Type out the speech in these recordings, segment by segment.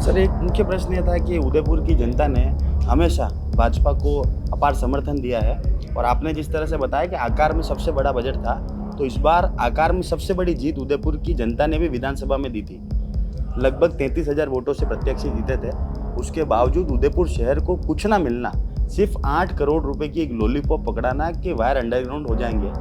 Sir, एक मुख्य प्रश्न ये था कि उदयपुर की जनता ने हमेशा भाजपा को अपार समर्थन दिया है और आपने जिस तरह से बताया कि आकार में सबसे बड़ा बजट था, तो इस बार आकार में सबसे बड़ी जीत उदयपुर की जनता ने भी विधानसभा में दी थी। लगभग 33,000 वोटों से प्रत्याशी जीते थे। उसके बावजूद उदयपुर शहर को कुछ ना मिलना, सिर्फ 8 करोड़ रुपए की एक लॉलीपॉप पकड़ाना कि वायर अंडरग्राउंड हो जाएंगे,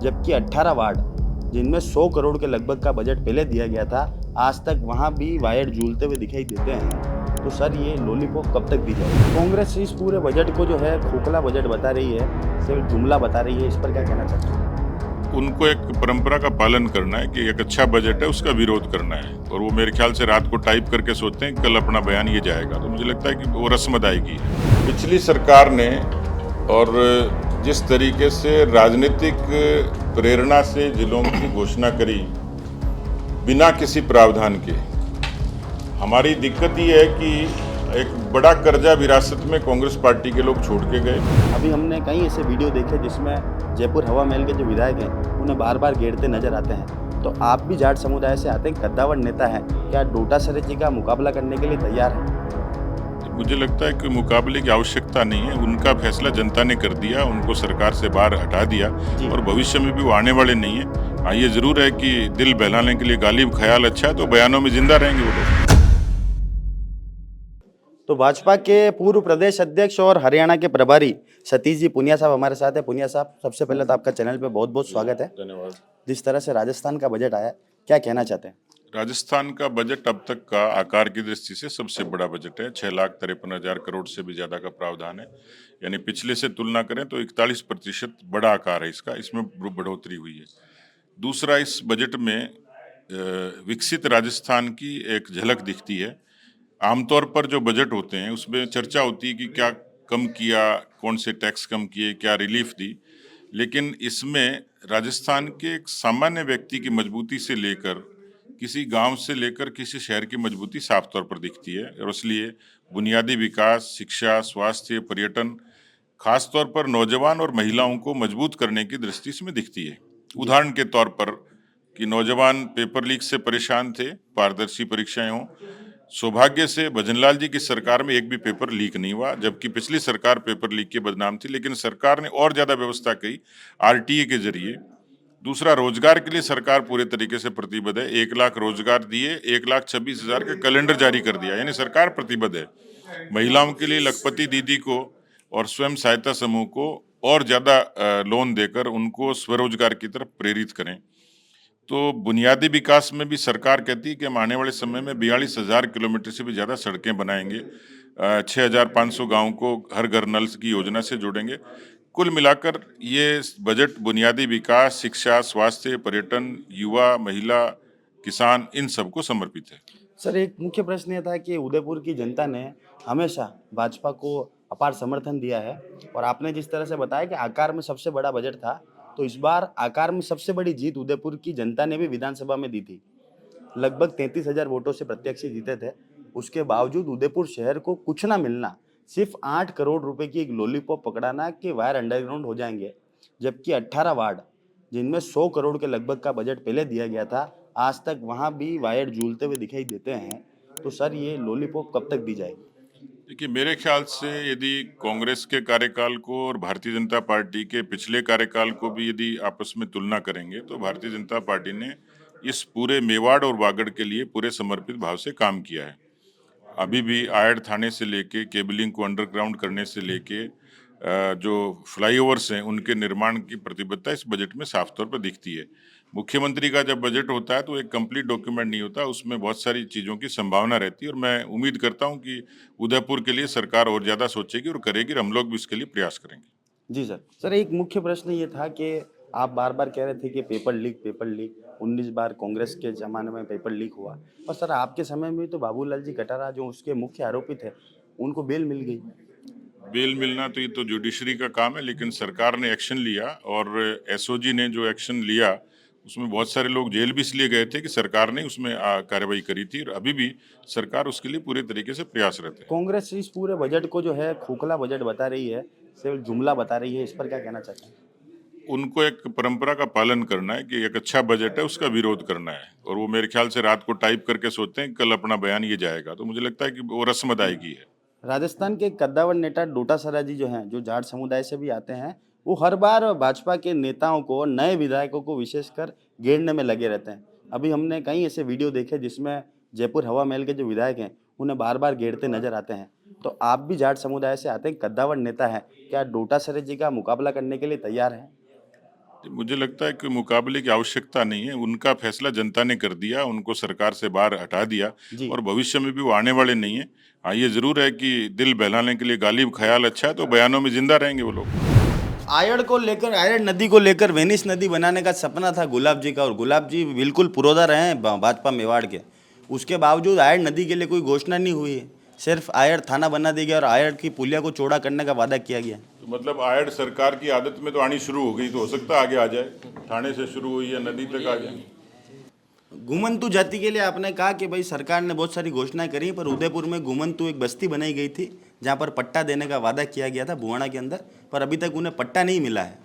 जबकि 18 वार्ड जिनमें 100 करोड़ के लगभग का बजट पहले दिया गया था, आज तक वहां भी वायर झूलते हुए दिखाई देते हैं। तो सर, ये लॉलीपॉप कब तक दी जाएगी? कांग्रेस इस पूरे बजट को जो है खोखला बजट बता रही है, सिर्फ जुमला बता रही है, इस पर क्या कहना चाहते हैं? उनको एक परंपरा का पालन करना है कि एक अच्छा बजट है उसका विरोध करना है, और वो मेरे ख्याल से रात को टाइप करके सोचते हैं कि कल अपना बयान ये जाएगा। तो मुझे लगता है कि वो रस्म अदायगी है। पिछली सरकार ने और जिस तरीके से राजनीतिक प्रेरणा से जिलों की घोषणा करी बिना किसी प्रावधान के, हमारी दिक्कत ये है कि एक बड़ा कर्जा विरासत में कांग्रेस पार्टी के लोग छोड़ के गए। अभी हमने कई ऐसे वीडियो देखे जिसमें जयपुर हवा महल के जो विधायक हैं उन्हें बार बार घेरते नजर आते हैं। तो आप भी जाट समुदाय से आते हैं, कद्दावर नेता हैं, क्या डोटा सरेच जी का मुकाबला करने के लिए तैयार हैं? मुझे लगता है कि मुकाबले की आवश्यकता नहीं है। उनका फैसला जनता ने कर दिया, उनको सरकार से बाहर हटा दिया और भविष्य में भी वो आने वाले नहीं है। हाँ, ये जरूर है कि दिल बहलाने के लिए गालिब ख्याल अच्छा है, तो बयानों में जिंदा रहेंगे वो लोग। तो भाजपा के पूर्व प्रदेश अध्यक्ष और हरियाणा के प्रभारी सतीश जी पुनिया साहब हमारे साथ है। पुनिया साहब, सबसे पहले तो आपका चैनल पे बहुत बहुत स्वागत है। धन्यवाद। जिस तरह से राजस्थान का बजट आया, क्या कहना चाहते हैं? राजस्थान का बजट अब तक का आकार की दृष्टि से सबसे बड़ा बजट है। 6,53,000 करोड़ से भी ज्यादा का प्रावधान है, यानी पिछले से तुलना करें तो 41% बड़ा आकार है इसका, इसमें बढ़ोतरी हुई है। दूसरा, इस बजट में विकसित राजस्थान की एक झलक दिखती है। आमतौर पर जो बजट होते हैं उसमें चर्चा होती है कि क्या कम किया, कौन से टैक्स कम किए, क्या रिलीफ दी, लेकिन इसमें राजस्थान के एक सामान्य व्यक्ति की मजबूती से लेकर किसी गांव से लेकर किसी शहर की मजबूती साफ तौर पर दिखती है, और इसलिए बुनियादी विकास, शिक्षा, स्वास्थ्य, पर्यटन, खासतौर पर नौजवान और महिलाओं को मजबूत करने की दृष्टि से दिखती है। उदाहरण के तौर पर कि नौजवान पेपर लीक से परेशान थे, पारदर्शी परीक्षाएं हों। सौभाग्य से भजनलाल जी की सरकार में एक भी पेपर लीक नहीं हुआ, जबकि पिछली सरकार पेपर लीक के बदनाम थी, लेकिन सरकार ने और ज्यादा व्यवस्था की आरटीए के जरिए। दूसरा, रोजगार के लिए सरकार पूरे तरीके से प्रतिबद्ध है। 1 लाख रोजगार दिए, 1,26,000 का कैलेंडर जारी कर दिया, यानी सरकार प्रतिबद्ध है। महिलाओं के लिए लखपति दीदी को और स्वयं सहायता समूह को और ज्यादा लोन देकर उनको स्वरोजगार की तरफ प्रेरित करें। तो बुनियादी विकास में भी सरकार कहती है कि हम आने वाले समय में 42,000 किलोमीटर से भी ज्यादा सड़कें बनाएंगे, 6,500 गाँव को हर घर नल की योजना से जोड़ेंगे। कुल मिलाकर ये बजट बुनियादी विकास, शिक्षा, स्वास्थ्य, पर्यटन, युवा, महिला, किसान, इन सबको समर्पित है। सर, एक मुख्य प्रश्न ये था कि उदयपुर की जनता ने हमेशा भाजपा को अपार समर्थन दिया है और आपने जिस तरह से बताया कि आकार में सबसे बड़ा बजट था, तो इस बार आकार में सबसे बड़ी जीत उदयपुर की जनता ने भी विधानसभा में दी थी। लगभग 33,000 वोटों से प्रत्याशी जीते थे। उसके बावजूद उदयपुर शहर को कुछ ना मिलना, सिर्फ 8 करोड़ रुपए की एक लॉलीपॉप पकड़ाना कि वायर अंडरग्राउंड हो जाएंगे, जबकि 18 वार्ड जिनमें 100 करोड़ के लगभग का बजट पहले दिया गया था, आज तक वहां भी वायर झूलते हुए दिखाई देते हैं। तो सर, ये लॉलीपॉप कब तक दी जाएगी? देखिए, मेरे ख्याल से यदि कांग्रेस के कार्यकाल को और भारतीय जनता पार्टी के पिछले कार्यकाल को भी यदि आपस में तुलना करेंगे, तो भारतीय जनता पार्टी ने इस पूरे मेवाड़ और वागड़ के लिए पूरे समर्पित भाव से काम किया है। अभी भी आयड थाने से लेके केबलिंग को अंडरग्राउंड करने से लेके जो फ्लाईओवर्स हैं उनके निर्माण की प्रतिबद्धता इस बजट में साफ तौर पर दिखती है। मुख्यमंत्री का जब बजट होता है तो एक कंप्लीट डॉक्यूमेंट नहीं होता, उसमें बहुत सारी चीज़ों की संभावना रहती है, और मैं उम्मीद करता हूं कि उदयपुर के लिए सरकार और ज़्यादा सोचेगी और करेगी, और हम लोग भी इसके लिए प्रयास करेंगे। जी सर। सर, एक मुख्य प्रश्न ये था कि आप बार बार कह रहे थे कि पेपर लीक 19 बार कांग्रेस के ज़माने में पेपर लीक हुआ, और सर आपके समय में तो बाबूलाल जी कटारा जो उसके मुख्य आरोपी थे, उनको बेल मिल गई। बेल मिलना तो ये तो जुडिशरी का काम है, लेकिन सरकार ने एक्शन लिया, और एसओजी ने जो एक्शन लिया उसमें बहुत सारे लोग जेल भी इसलिए गए थे कि सरकार ने उसमें कार्रवाई करी थी, और अभी भी सरकार उसके लिए पूरे तरीके से प्रयासरत है। कांग्रेस इस पूरे बजट को जो है खोखला बजट बता रही है, सिर्फ जुमला बता रही है, इस पर क्या कहना चाहते हैं? उनको एक परंपरा का पालन करना है कि एक अच्छा बजट है उसका विरोध करना है, और वो मेरे ख्याल से रात को टाइप करके सोचते हैं कल अपना बयान ये जाएगा, तो मुझे लगता है कि वो रस्म अदायगी है। राजस्थान के कद्दावर नेता डोटासरा जी जो हैं, जो जाट समुदाय से भी आते हैं, वो हर बार भाजपा के नेताओं को, नए विधायकों को विशेषकर घेरने में लगे रहते हैं। अभी हमने कई ऐसे वीडियो देखे जिसमें जयपुर हवा महल के जो विधायक हैं उन्हें बार बार घेरते नजर आते हैं। तो आप भी जाट समुदाय से आते हैं, कद्दावर नेता हैं, क्या डोटासरा जी का मुकाबला करने के लिए तैयार हैं? मुझे लगता है कि मुकाबले की आवश्यकता नहीं है, उनका फैसला जनता ने कर दिया, उनको सरकार से बाहर हटा दिया, जी। और भविष्य में भी वो आने वाले नहीं है। हाँ, ये जरूर है कि दिल बहलाने के लिए गालिब ख्याल अच्छा है, तो बयानों में जिंदा रहेंगे वो लोग। आयड़ को लेकर, आयड़ नदी को लेकर वेनिस नदी बनाने का सपना था गुलाब जी का, और गुलाब जी बिल्कुल पुरोधा रहे हैं भाजपा मेवाड़ के। उसके बावजूद आयड़ नदी के लिए कोई घोषणा नहीं हुई है, सिर्फ आयड़ थाना बना दिया गया और आयड़ की पुलिया को चौड़ा करने का वादा किया गया। तो मतलब आयड सरकार की आदत में तो आनी शुरू हो गई, तो हो सकता है आगे आ जाए, थाने से शुरू हुई है नदी तक आ जाए। घुमंतु जाति के लिए आपने कहा कि भाई सरकार ने बहुत सारी घोषणाएं करी, पर उदयपुर में घुमंतु एक बस्ती बनाई गई थी जहां पर पट्टा देने का वादा किया गया था भुवाणा के अंदर, पर अभी तक उन्हें पट्टा नहीं मिला है।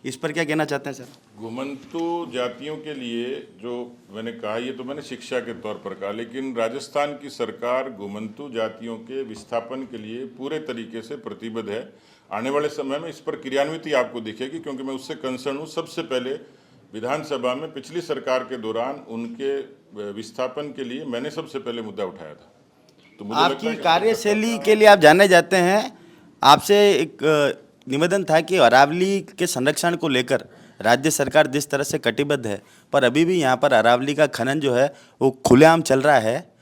इस पर क्या कहना चाहते हैं सर? घुमंतु जातियों के लिए जो मैंने कहा, ये तो मैंने शिक्षा के तौर पर कहा, लेकिन राजस्थान की सरकार घुमंतु जातियों के विस्थापन के लिए पूरे तरीके से प्रतिबद्ध है। आने वाले समय में इस पर क्रियान्विति आपको दिखेगी, क्योंकि मैं उससे कंसर्न हूँ। सबसे पहले विधानसभा में पिछली सरकार के दौरान उनके विस्थापन के लिए मैंने सबसे पहले मुद्दा उठाया था। तो मुझे लगता है आपकी कि कार्यशैली के लिए आप जाने जाते हैं। आपसे एक निवेदन था कि अरावली के संरक्षण को लेकर राज्य सरकार जिस तरह से कटिबद्ध है, पर अभी भी यहाँ पर अरावली का खनन जो है वो खुलेआम चल रहा है।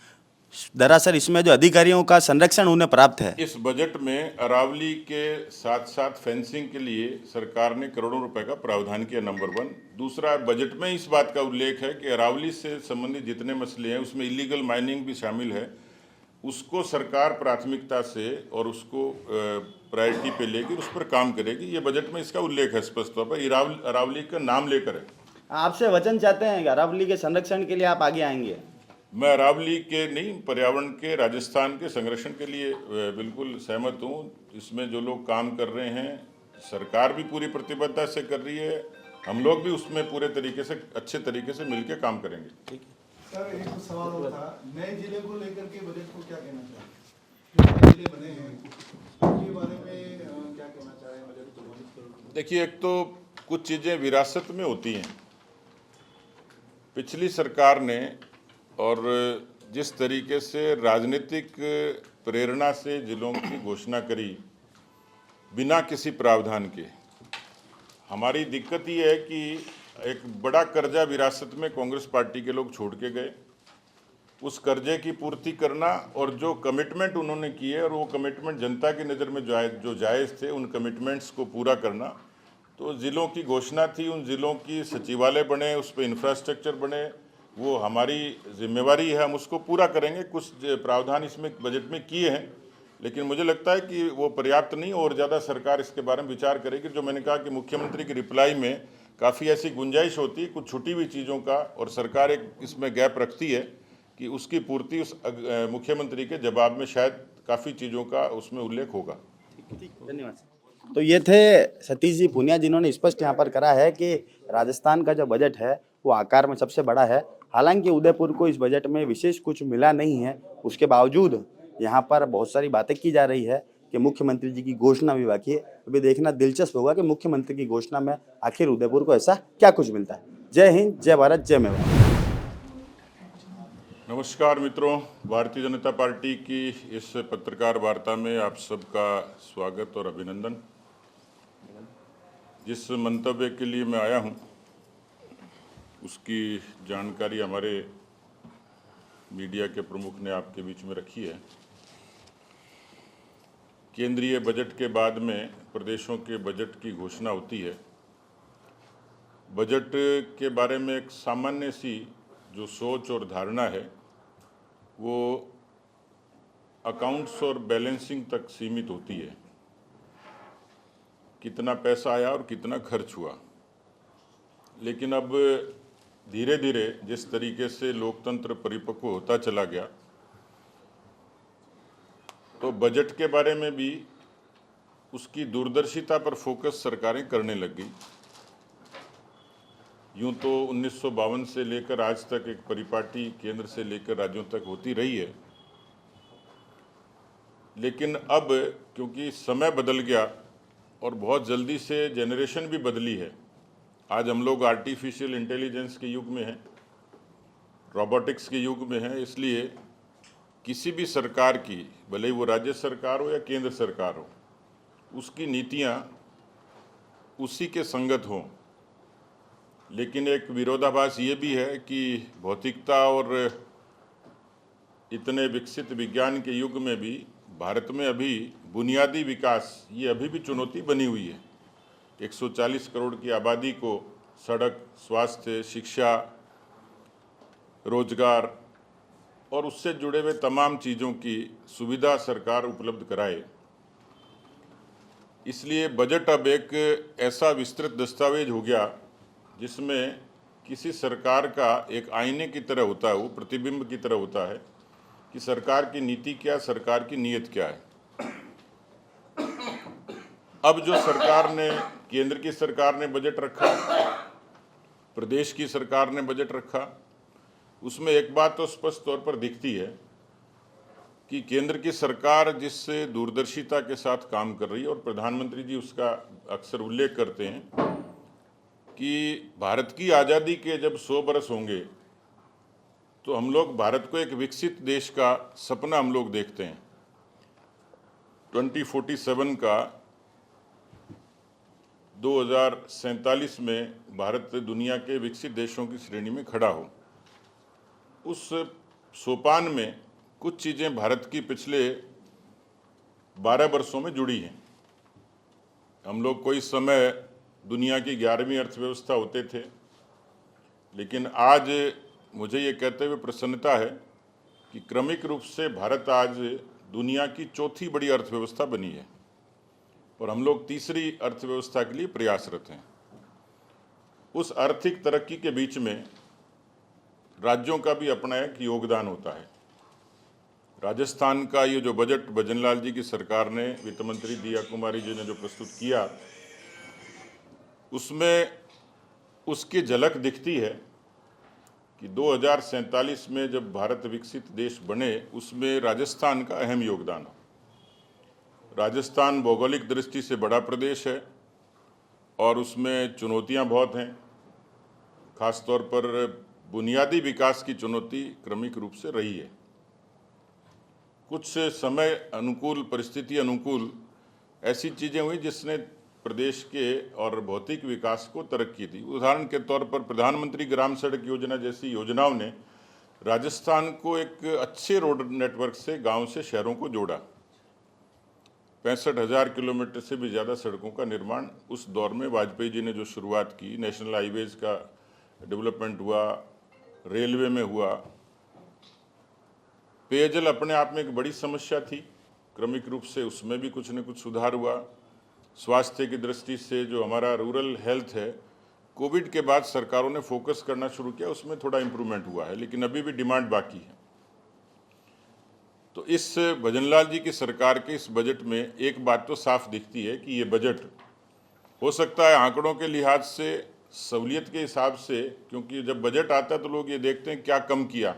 दरअसल इसमें जो अधिकारियों का संरक्षण उन्हें प्राप्त है। इस बजट में अरावली के साथ साथ फेंसिंग के लिए सरकार ने करोड़ों रुपए का प्रावधान किया, नंबर 1। दूसरा, बजट में इस बात का उल्लेख है कि अरावली से संबंधित जितने मसले हैं उसमें इलीगल माइनिंग भी शामिल है, उसको सरकार प्राथमिकता से और उसको प्रायोरिटी पे लेकर उस पर काम करेगी। ये बजट में इसका उल्लेख है स्पष्ट तौर पर, अरावली का नाम लेकर है। आपसे वचन चाहते हैं कि अरावली के संरक्षण के लिए आप आगे आएंगे? मैं अरावली के नहीं, पर्यावरण के, राजस्थान के संरक्षण के लिए बिल्कुल सहमत हूँ। इसमें जो लोग काम कर रहे हैं, सरकार भी पूरी प्रतिबद्धता से कर रही है, हम लोग भी उसमें पूरे तरीके से, अच्छे तरीके से मिलकर काम करेंगे। ठीक है सर, एक सवाल और था, नए जिले को लेकर के बजट को क्या कहना चाहेंगे? जो नए जिले बने हैं उनके बारे में क्या कहना चाहें बजट को? देखिए, एक तो कुछ चीज़ें विरासत में होती हैं। पिछली सरकार ने, और जिस तरीके से राजनीतिक प्रेरणा से जिलों की घोषणा करी बिना किसी प्रावधान के, हमारी दिक्कत ये है कि एक बड़ा कर्जा विरासत में कांग्रेस पार्टी के लोग छोड़ के गए। उस कर्जे की पूर्ति करना और जो कमिटमेंट उन्होंने किए, और वो कमिटमेंट जनता की नज़र में जो जायज़ थे, उन कमिटमेंट्स को पूरा करना। तो ज़िलों की घोषणा थी, उन ज़िलों की सचिवालय बने, उस पर इंफ्रास्ट्रक्चर बने, वो हमारी जिम्मेवारी है, हम उसको पूरा करेंगे। कुछ प्रावधान इसमें बजट में किए हैं, लेकिन मुझे लगता है कि वो पर्याप्त नहीं, और ज़्यादा सरकार इसके बारे में विचार करेगी। जो मैंने कहा कि मुख्यमंत्री की रिप्लाई में काफ़ी ऐसी गुंजाइश होती है कुछ छुट्टी हुई चीज़ों का, और सरकार एक इसमें गैप रखती है कि उसकी पूर्ति उस मुख्यमंत्री के जवाब में शायद काफ़ी चीज़ों का उसमें उल्लेख होगा। धन्यवाद। तो ये थे सतीश जी पुनिया, जिन्होंने स्पष्ट यहाँ पर करा है कि राजस्थान का जो बजट है वो आकार में सबसे बड़ा है। हालांकि उदयपुर को इस बजट में विशेष कुछ मिला नहीं है, उसके बावजूद यहाँ पर बहुत सारी बातें की जा रही है कि मुख्यमंत्री जी की घोषणा भी बाकी है। अभी देखना दिलचस्प होगा कि मुख्यमंत्री की घोषणा में आखिर उदयपुर को ऐसा क्या कुछ मिलता है। जय हिंद, जय भारत, जय मेवाड़। नमस्कार मित्रों, भारतीय जनता पार्टी की इस पत्रकार वार्ता में आप सबका स्वागत और अभिनंदन। जिस मंतव्य के लिए मैं आया हूं, उसकी जानकारी हमारे मीडिया के प्रमुख ने आपके बीच में रखी है। केंद्रीय बजट के बाद में प्रदेशों के बजट की घोषणा होती है। बजट के बारे में एक सामान्य सी जो सोच और धारणा है, वो अकाउंट्स और बैलेंसिंग तक सीमित होती है। कितना पैसा आया और कितना खर्च हुआ। लेकिन अब धीरे धीरे जिस तरीके से लोकतंत्र परिपक्व होता चला गया, तो बजट के बारे में भी उसकी दूरदर्शिता पर फोकस सरकारें करने लग गई। यूं तो 1952 से लेकर आज तक एक परिपाटी केंद्र से लेकर राज्यों तक होती रही है, लेकिन अब क्योंकि समय बदल गया और बहुत जल्दी से जनरेशन भी बदली है, आज हम लोग आर्टिफिशियल इंटेलिजेंस के युग में हैं, रोबोटिक्स के युग में हैं, इसलिए किसी भी सरकार की, भले ही वो राज्य सरकार हो या केंद्र सरकार हो, उसकी नीतियां उसी के संगत हों। लेकिन एक विरोधाभास ये भी है कि भौतिकता और इतने विकसित विज्ञान के युग में भी भारत में अभी बुनियादी विकास ये अभी भी चुनौती बनी हुई है। 140 करोड़ की आबादी को सड़क, स्वास्थ्य, शिक्षा, रोजगार और उससे जुड़े हुए तमाम चीज़ों की सुविधा सरकार उपलब्ध कराए। इसलिए बजट अब एक ऐसा विस्तृत दस्तावेज हो गया जिसमें किसी सरकार का एक आईने की तरह होता है, वो प्रतिबिंब की तरह होता है कि सरकार की नीति क्या, सरकार की नीयत क्या है। अब जो सरकार ने, केंद्र की सरकार ने बजट रखा, प्रदेश की सरकार ने बजट रखा, उसमें एक बात तो स्पष्ट तौर पर दिखती है कि केंद्र की सरकार जिस दूरदर्शिता के साथ काम कर रही है, और प्रधानमंत्री जी उसका अक्सर उल्लेख करते हैं कि भारत की आज़ादी के जब 100 बरस होंगे तो हम लोग भारत को एक विकसित देश का सपना हम लोग देखते हैं। 2047 का 2047 में भारत दुनिया के विकसित देशों की श्रेणी में खड़ा हो। उस सोपान में कुछ चीज़ें भारत की पिछले 12 वर्षों में जुड़ी हैं। हम लोग कोई समय दुनिया की 11वीं अर्थव्यवस्था होते थे, लेकिन आज मुझे ये कहते हुए प्रसन्नता है कि क्रमिक रूप से भारत आज दुनिया की चौथी बड़ी अर्थव्यवस्था बनी है और हम लोग तीसरी अर्थव्यवस्था के लिए प्रयासरत हैं। उस आर्थिक तरक्की के बीच में राज्यों का भी अपना एक योगदान होता है। राजस्थान का ये जो बजट भजनलाल जी की सरकार ने, वित्त मंत्री दिया कुमारी जी ने जो प्रस्तुत किया, उसमें उसकी झलक दिखती है कि 2047 में जब भारत विकसित देश बने, उसमें राजस्थान का अहम योगदान है। राजस्थान भौगोलिक दृष्टि से बड़ा प्रदेश है और उसमें चुनौतियां बहुत हैं। खासतौर पर बुनियादी विकास की चुनौती क्रमिक रूप से रही है। कुछ समय अनुकूल, परिस्थिति अनुकूल ऐसी चीज़ें हुई जिसने प्रदेश के और भौतिक विकास को तरक्की दी। उदाहरण के तौर पर प्रधानमंत्री ग्राम सड़क योजना जैसी योजनाओं ने राजस्थान को एक अच्छे रोड नेटवर्क से, गांव से शहरों को जोड़ा। 65,000 किलोमीटर से भी ज़्यादा सड़कों का निर्माण उस दौर में वाजपेयी जी ने जो शुरुआत की, नेशनल हाईवेज का डेवलपमेंट हुआ, रेलवे में हुआ। पेयजल अपने आप में एक बड़ी समस्या थी, क्रमिक रूप से उसमें भी कुछ न कुछ सुधार हुआ। स्वास्थ्य की दृष्टि से जो हमारा रूरल हेल्थ है, कोविड के बाद सरकारों ने फोकस करना शुरू किया, उसमें थोड़ा इम्प्रूवमेंट हुआ है, लेकिन अभी भी डिमांड बाकी है। तो इस भजनलाल जी की सरकार के इस बजट में एक बात तो साफ दिखती है कि ये बजट हो सकता है आंकड़ों के लिहाज से, सहूलियत के हिसाब से, क्योंकि जब बजट आता है तो लोग ये देखते हैं क्या कम किया,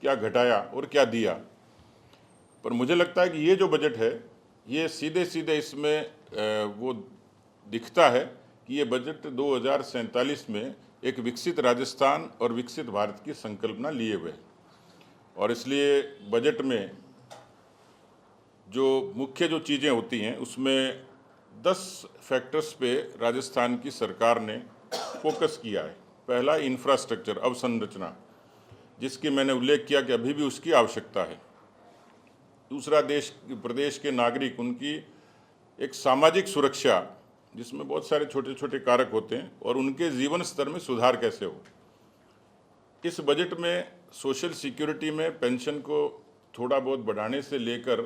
क्या घटाया और क्या दिया। पर मुझे लगता है कि ये जो बजट है, ये सीधे सीधे इसमें वो दिखता है कि ये बजट 2047 में एक विकसित राजस्थान और विकसित भारत की संकल्पना लिए हुए है। और इसलिए बजट में जो मुख्य जो चीज़ें होती हैं, उसमें 10 फैक्टर्स पे राजस्थान की सरकार ने फोकस किया है। पहला, इंफ्रास्ट्रक्चर, अवसंरचना, जिसकी मैंने उल्लेख किया कि अभी भी उसकी आवश्यकता है। दूसरा, प्रदेश के नागरिक, उनकी एक सामाजिक सुरक्षा, जिसमें बहुत सारे छोटे छोटे कारक होते हैं, और उनके जीवन स्तर में सुधार कैसे हो। इस बजट में सोशल सिक्योरिटी में पेंशन को थोड़ा बहुत बढ़ाने से लेकर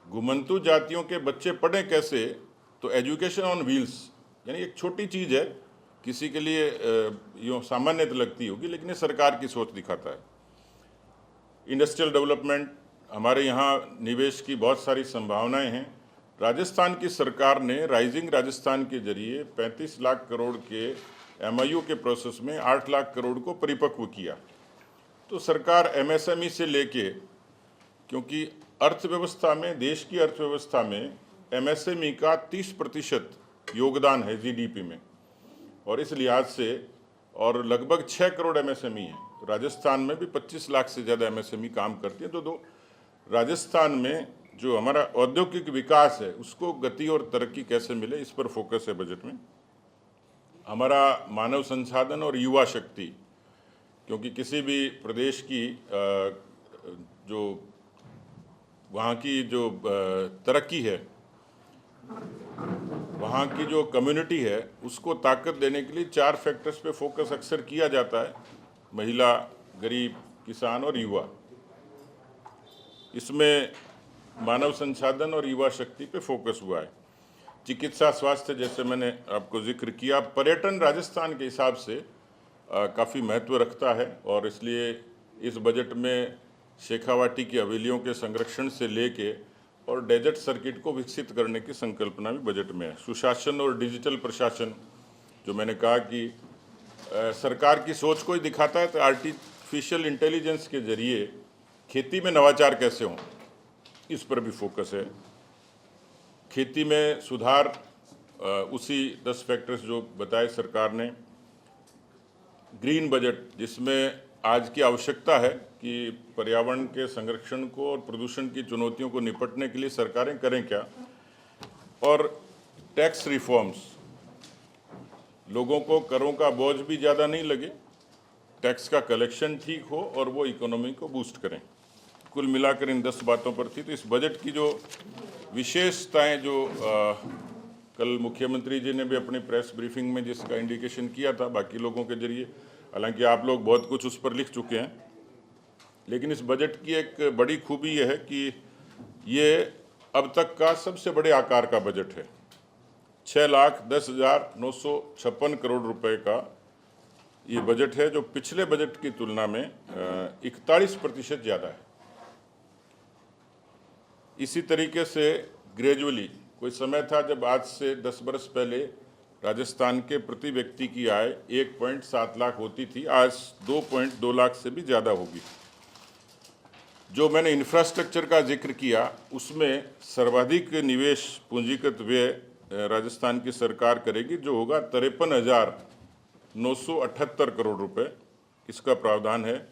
घुमंतु जातियों के बच्चे पढ़ें कैसे, तो एजुकेशन ऑन व्हील्स, यानी एक छोटी चीज़ है, किसी के लिए यूँ सामान्य तो लगती होगी, लेकिन ये सरकार की सोच दिखाता है। इंडस्ट्रियल डेवलपमेंट, हमारे यहाँ निवेश की बहुत सारी संभावनाएं हैं। राजस्थान की सरकार ने राइजिंग राजस्थान के जरिए 35 लाख करोड़ के MIO के प्रोसेस में 8 लाख करोड़ को परिपक्व किया। तो सरकार MSME से लेके, क्योंकि अर्थव्यवस्था में, देश की अर्थव्यवस्था में MSME का 30% योगदान है GDP में, और इस लिहाज से, और लगभग 6 करोड़ MSME है। राजस्थान में भी 25 लाख से ज़्यादा MSME काम करती है। तो राजस्थान में जो हमारा औद्योगिक विकास है उसको गति और तरक्की कैसे मिले, इस पर फोकस है बजट में। हमारा मानव संसाधन और युवा शक्ति, क्योंकि किसी भी प्रदेश की जो वहाँ की जो तरक्की है, वहाँ की जो कम्युनिटी है, उसको ताकत देने के लिए 4 फैक्टर्स पे फोकस अक्सर किया जाता है: महिला, गरीब, किसान और युवा। इसमें मानव संसाधन और युवा शक्ति पे फोकस हुआ है। चिकित्सा, स्वास्थ्य, जैसे मैंने आपको जिक्र किया। पर्यटन राजस्थान के हिसाब से काफ़ी महत्व रखता है, और इसलिए इस बजट में शेखावाटी की हवेलियों के संरक्षण से लेके और डेजर्ट सर्किट को विकसित करने की संकल्पना भी बजट में है। सुशासन और डिजिटल प्रशासन, जो मैंने कहा कि सरकार की सोच को ही दिखाता है, तो आर्टिफिशियल इंटेलिजेंस के जरिए खेती में नवाचार कैसे हों, इस पर भी फोकस है। खेती में सुधार, उसी 10 फैक्टर्स जो बताए सरकार ने। ग्रीन बजट, जिसमें आज की आवश्यकता है कि पर्यावरण के संरक्षण को और प्रदूषण की चुनौतियों को निपटने के लिए सरकारें करें क्या। और टैक्स रिफॉर्म्स, लोगों को करों का बोझ भी ज़्यादा नहीं लगे, टैक्स का कलेक्शन ठीक हो और वो इकोनॉमी को बूस्ट करें। कुल मिलाकर इन 10 बातों पर थी। तो इस बजट की जो विशेषताएं, जो कल मुख्यमंत्री जी ने भी अपनी प्रेस ब्रीफिंग में जिसका इंडिकेशन किया था बाकी लोगों के जरिए, हालांकि आप लोग बहुत कुछ उस पर लिख चुके हैं, लेकिन इस बजट की एक बड़ी खूबी यह है कि ये अब तक का सबसे बड़े आकार का बजट है। 6,10,956 करोड़ रुपए का ये बजट है, जो पिछले बजट की तुलना में 41% ज़्यादा है। इसी तरीके से ग्रेजुअली, कोई समय था जब आज से 10 बरस पहले राजस्थान के प्रति व्यक्ति की आय 1.7 लाख होती थी, आज 2.2 लाख से भी ज़्यादा होगी। जो मैंने इंफ्रास्ट्रक्चर का जिक्र किया, उसमें सर्वाधिक निवेश पूंजीगत व्यय राजस्थान की सरकार करेगी, जो होगा 53,978 करोड़ रुपए, इसका प्रावधान है।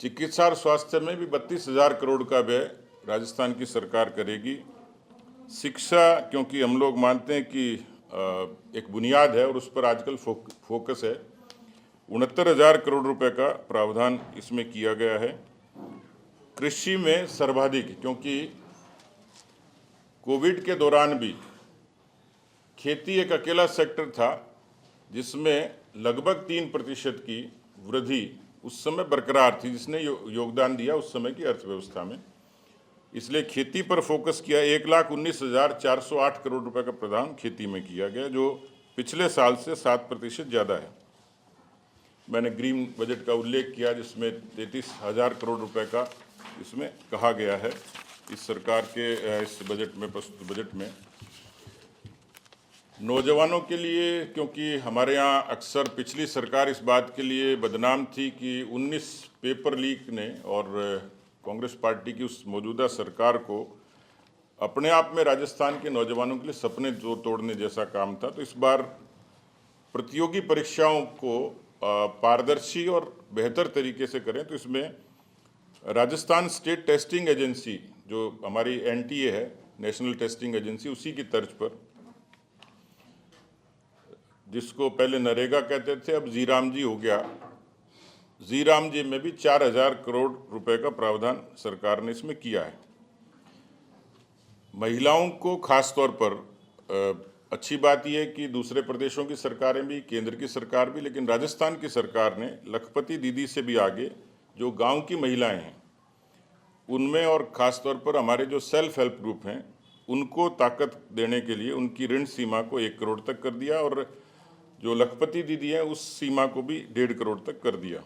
चिकित्सा और स्वास्थ्य में भी 32,000 करोड़ का व्यय राजस्थान की सरकार करेगी। शिक्षा, क्योंकि हम लोग मानते हैं कि एक बुनियाद है और उस पर आजकल फोकस है, 69,000 करोड़ रुपए का प्रावधान इसमें किया गया है। कृषि में सर्वाधिक, क्योंकि कोविड के दौरान भी खेती एक अकेला सेक्टर था जिसमें लगभग 3% की वृद्धि उस समय बरकरार थी, जिसने योगदान दिया उस समय की अर्थव्यवस्था में। इसलिए खेती पर फोकस किया। 1,19,408 करोड़ रुपए का प्रावधान खेती में किया गया, जो पिछले साल से 7% ज़्यादा है। मैंने ग्रीन बजट का उल्लेख किया, जिसमें 33,000 करोड़ रुपए का इसमें कहा गया है इस सरकार के इस बजट में, प्रस्तुत बजट में। नौजवानों के लिए, क्योंकि हमारे यहाँ अक्सर पिछली सरकार इस बात के लिए बदनाम थी कि 19 पेपर लीक ने और कांग्रेस पार्टी की उस मौजूदा सरकार को अपने आप में राजस्थान के नौजवानों के लिए सपने जो तोड़ने जैसा काम था। तो इस बार प्रतियोगी परीक्षाओं को पारदर्शी और बेहतर तरीके से करें, तो इसमें राजस्थान स्टेट टेस्टिंग एजेंसी, जो हमारी NTA है, नेशनल टेस्टिंग एजेंसी, उसी की तर्ज पर, जिसको पहले नरेगा कहते थे, अब जीराम जी हो गया, जीराम जी में भी 4,000 करोड़ रुपए का प्रावधान सरकार ने इसमें किया है। महिलाओं को खास तौर पर अच्छी बात यह है कि दूसरे प्रदेशों की सरकारें भी, केंद्र की सरकार भी, लेकिन राजस्थान की सरकार ने लखपति दीदी से भी आगे जो गांव की महिलाएं हैं उनमें, और ख़ास तौर पर हमारे जो सेल्फ हेल्प ग्रुप हैं, उनको ताकत देने के लिए उनकी ऋण सीमा को 1 करोड़ तक कर दिया, और जो लखपति दीदी हैं उस सीमा को भी 1.5 करोड़ तक कर दिया।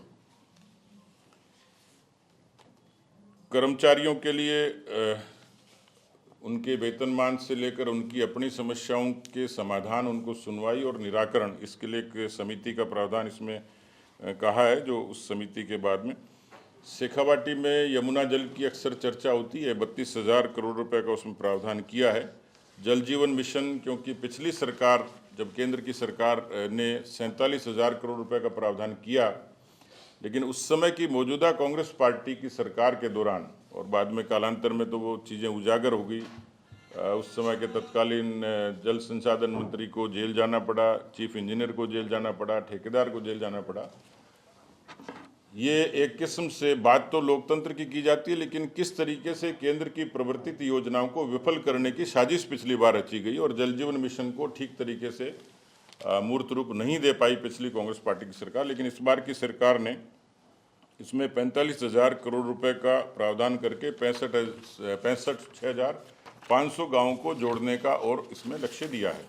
कर्मचारियों के लिए उनके वेतनमान से लेकर उनकी अपनी समस्याओं के समाधान, उनको सुनवाई और निराकरण, इसके लिए एक समिति का प्रावधान इसमें कहा है। जो उस समिति के बाद में शेखावाटी में यमुना जल की अक्सर चर्चा होती है, 32,000 करोड़ रुपए का उसमें प्रावधान किया है। जल जीवन मिशन, क्योंकि पिछली सरकार, जब केंद्र की सरकार ने 47,000 करोड़ रुपए का प्रावधान किया, लेकिन उस समय की मौजूदा कांग्रेस पार्टी की सरकार के दौरान, और बाद में कालांतर में तो वो चीज़ें उजागर हो गई, उस समय के तत्कालीन जल संसाधन मंत्री को जेल जाना पड़ा, चीफ इंजीनियर को जेल जाना पड़ा, ठेकेदार को जेल जाना पड़ा। ये एक किस्म से बात तो लोकतंत्र की जाती है, लेकिन किस तरीके से केंद्र की प्रवर्तित योजनाओं को विफल करने की साजिश पिछली बार रची गई और जल जीवन मिशन को ठीक तरीके से मूर्त रूप नहीं दे पाई पिछली कांग्रेस पार्टी की सरकार। लेकिन इस बार की सरकार ने इसमें 45,000 करोड़ रुपए का प्रावधान करके 65,500 गांवों को जोड़ने का और इसमें लक्ष्य दिया है।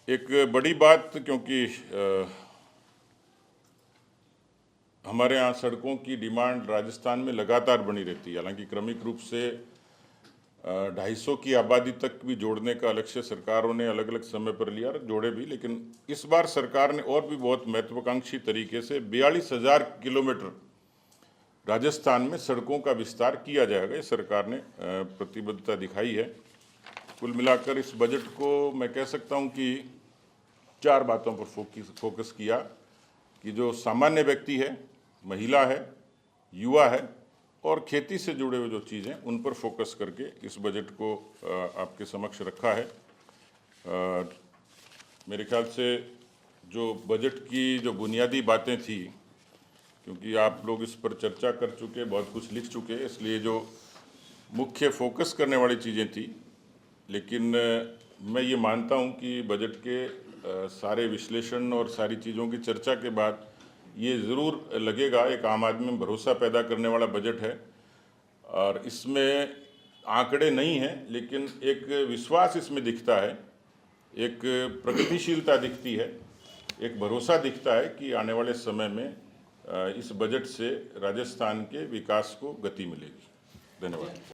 एक बड़ी बात, क्योंकि हमारे यहाँ सड़कों की डिमांड राजस्थान में लगातार बनी रहती है। हालांकि क्रमिक रूप से 250 की आबादी तक भी जोड़ने का लक्ष्य सरकारों ने अलग अलग समय पर लिया, जोड़े भी। लेकिन इस बार सरकार ने और भी बहुत महत्वाकांक्षी तरीके से 42,000 किलोमीटर राजस्थान में सड़कों का विस्तार किया जाएगा। इस सरकार ने प्रतिबद्धता दिखाई है। कुल मिलाकर इस बजट को मैं कह सकता हूं कि 4 बातों पर फोकस किया कि जो सामान्य व्यक्ति है, महिला है, युवा है और खेती से जुड़े हुए जो चीज़ें, उन पर फोकस करके इस बजट को आपके समक्ष रखा है। मेरे ख्याल से जो बजट की जो बुनियादी बातें थी, क्योंकि आप लोग इस पर चर्चा कर चुके, बहुत कुछ लिख चुके, इसलिए जो मुख्य फोकस करने वाली चीज़ें थी, लेकिन मैं ये मानता हूँ कि बजट के सारे विश्लेषण और सारी चीज़ों की चर्चा के बाद ये ज़रूर लगेगा एक आम आदमी में भरोसा पैदा करने वाला बजट है। और इसमें आंकड़े नहीं हैं, लेकिन एक विश्वास इसमें दिखता है, एक प्रगतिशीलता दिखती है, एक भरोसा दिखता है कि आने वाले समय में इस बजट से राजस्थान के विकास को गति मिलेगी। धन्यवाद।